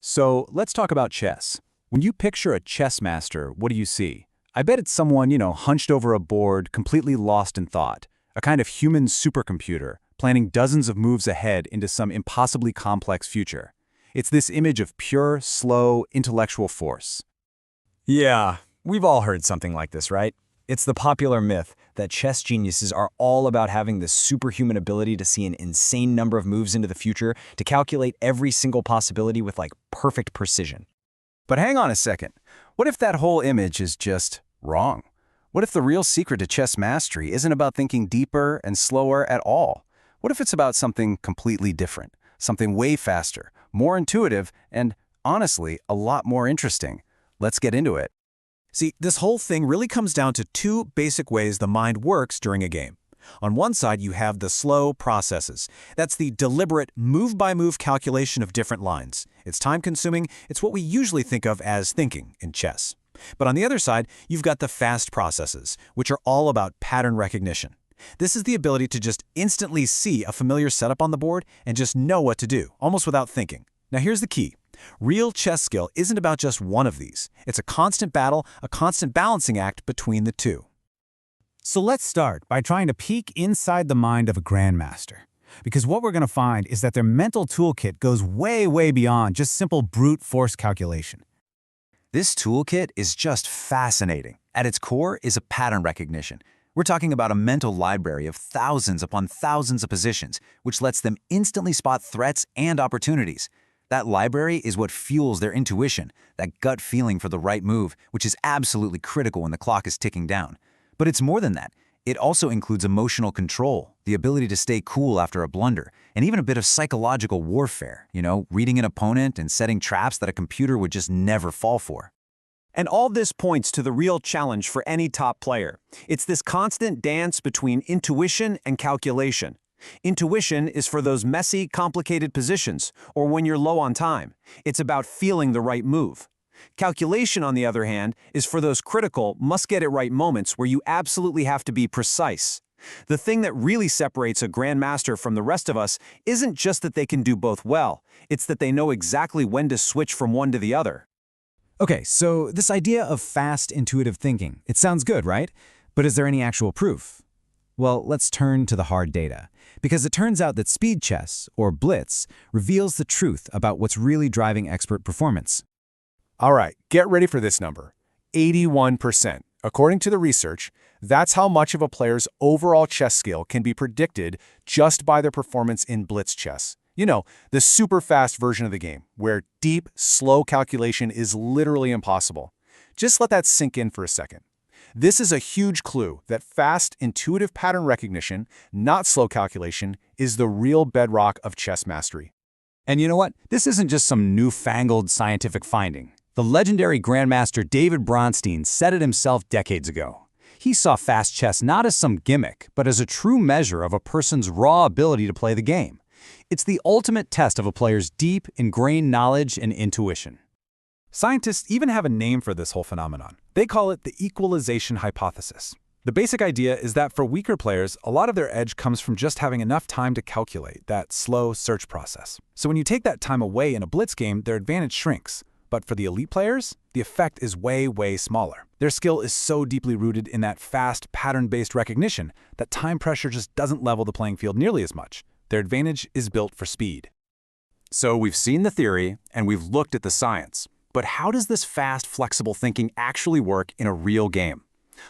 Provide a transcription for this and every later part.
So let's talk about chess. When you picture a chess master, what do you see? I bet it's someone, hunched over a board, completely lost in thought. A kind of human supercomputer, planning dozens of moves ahead into some impossibly complex future. It's this image of pure, slow, intellectual force. Yeah, we've all heard something like this, right? It's the popular myth that chess geniuses are all about having this superhuman ability to see an insane number of moves into the future, to calculate every single possibility with perfect precision. But hang on a second. What if that whole image is just wrong? What if the real secret to chess mastery isn't about thinking deeper and slower at all? What if it's about something completely different? Something way faster, more intuitive, and, honestly, a lot more interesting. Let's get into it. See, this whole thing really comes down to two basic ways the mind works during a game. On one side, you have the slow processes. That's the deliberate, move-by-move calculation of different lines. It's time-consuming. It's what we usually think of as thinking in chess. But on the other side, you've got the fast processes, which are all about pattern recognition. This is the ability to just instantly see a familiar setup on the board and just know what to do, almost without thinking. Now here's the key. Real chess skill isn't about just one of these. It's a constant battle, a constant balancing act between the two. So let's start by trying to peek inside the mind of a grandmaster. Because what we're going to find is that their mental toolkit goes way, way beyond just simple brute force calculation. This toolkit is just fascinating. At its core is a pattern recognition. We're talking about a mental library of thousands upon thousands of positions, which lets them instantly spot threats and opportunities. That library is what fuels their intuition, that gut feeling for the right move, which is absolutely critical when the clock is ticking down. But it's more than that. It also includes emotional control, the ability to stay cool after a blunder, and even a bit of psychological warfare, reading an opponent and setting traps that a computer would just never fall for. And all this points to the real challenge for any top player. It's this constant dance between intuition and calculation. Intuition is for those messy, complicated positions, or when you're low on time. It's about feeling the right move. Calculation, on the other hand, is for those critical, must-get-it-right moments where you absolutely have to be precise. The thing that really separates a grandmaster from the rest of us isn't just that they can do both well, it's that they know exactly when to switch from one to the other. Okay, so this idea of fast, intuitive thinking, it sounds good, right? But is there any actual proof? Well, let's turn to the hard data, because it turns out that speed chess, or blitz, reveals the truth about what's really driving expert performance. All right, get ready for this number. 81%. According to the research, that's how much of a player's overall chess skill can be predicted just by their performance in blitz chess. The super fast version of the game, where deep, slow calculation is literally impossible. Just let that sink in for a second. This is a huge clue that fast, intuitive pattern recognition, not slow calculation, is the real bedrock of chess mastery. And you know what? This isn't just some newfangled scientific finding. The legendary grandmaster David Bronstein said it himself decades ago. He saw fast chess not as some gimmick, but as a true measure of a person's raw ability to play the game. It's the ultimate test of a player's deep, ingrained knowledge and intuition. Scientists even have a name for this whole phenomenon. They call it the equalization hypothesis. The basic idea is that for weaker players, a lot of their edge comes from just having enough time to calculate, that slow search process. So when you take that time away in a blitz game, their advantage shrinks. But for the elite players, the effect is way, way smaller. Their skill is so deeply rooted in that fast, pattern-based recognition that time pressure just doesn't level the playing field nearly as much. Their advantage is built for speed. So we've seen the theory, and we've looked at the science. But how does this fast, flexible thinking actually work in a real game?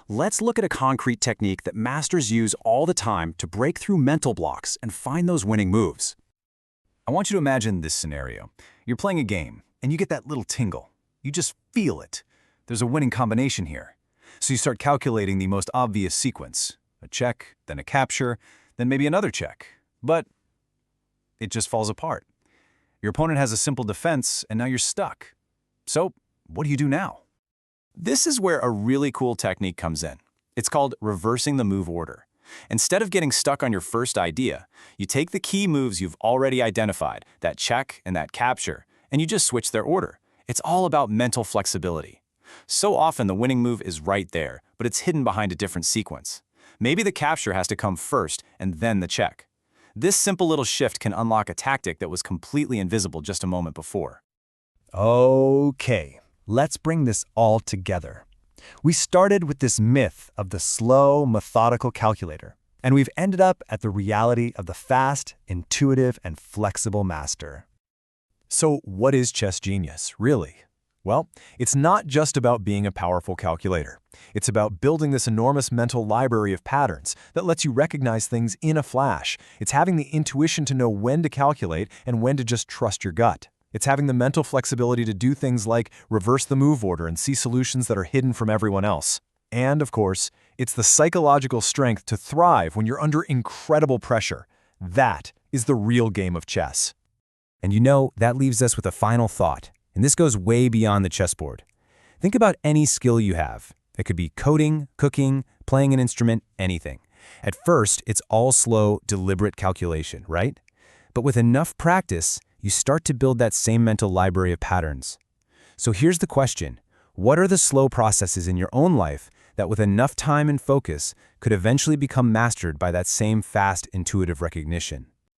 Let's look at a concrete technique that masters use all the time to break through mental blocks and find those winning moves. I want you to imagine this scenario. You're playing a game, and you get that little tingle. You just feel it. There's a winning combination here. So you start calculating the most obvious sequence. A check, then a capture, then maybe another check. But it just falls apart. Your opponent has a simple defense, and now you're stuck. So what do you do now? This is where a really cool technique comes in. It's called reversing the move order. Instead of getting stuck on your first idea, you take the key moves you've already identified, that check and that capture, and you just switch their order. It's all about mental flexibility. So often the winning move is right there, but it's hidden behind a different sequence. Maybe the capture has to come first and then the check. This simple little shift can unlock a tactic that was completely invisible just a moment before. Okay, let's bring this all together. We started with this myth of the slow, methodical calculator, and we've ended up at the reality of the fast, intuitive, and flexible master. So what is chess genius, really? Well, it's not just about being a powerful calculator. It's about building this enormous mental library of patterns that lets you recognize things in a flash. It's having the intuition to know when to calculate and when to just trust your gut. It's having the mental flexibility to do things like reverse the move order and see solutions that are hidden from everyone else. And, of course, it's the psychological strength to thrive when you're under incredible pressure. That is the real game of chess. And you know, that leaves us with a final thought. And this goes way beyond the chessboard. Think about any skill you have. It could be coding, cooking, playing an instrument, anything. At first, it's all slow, deliberate calculation, right? But with enough practice, you start to build that same mental library of patterns. So here's the question. What are the slow processes in your own life that with enough time and focus could eventually become mastered by that same fast, intuitive recognition?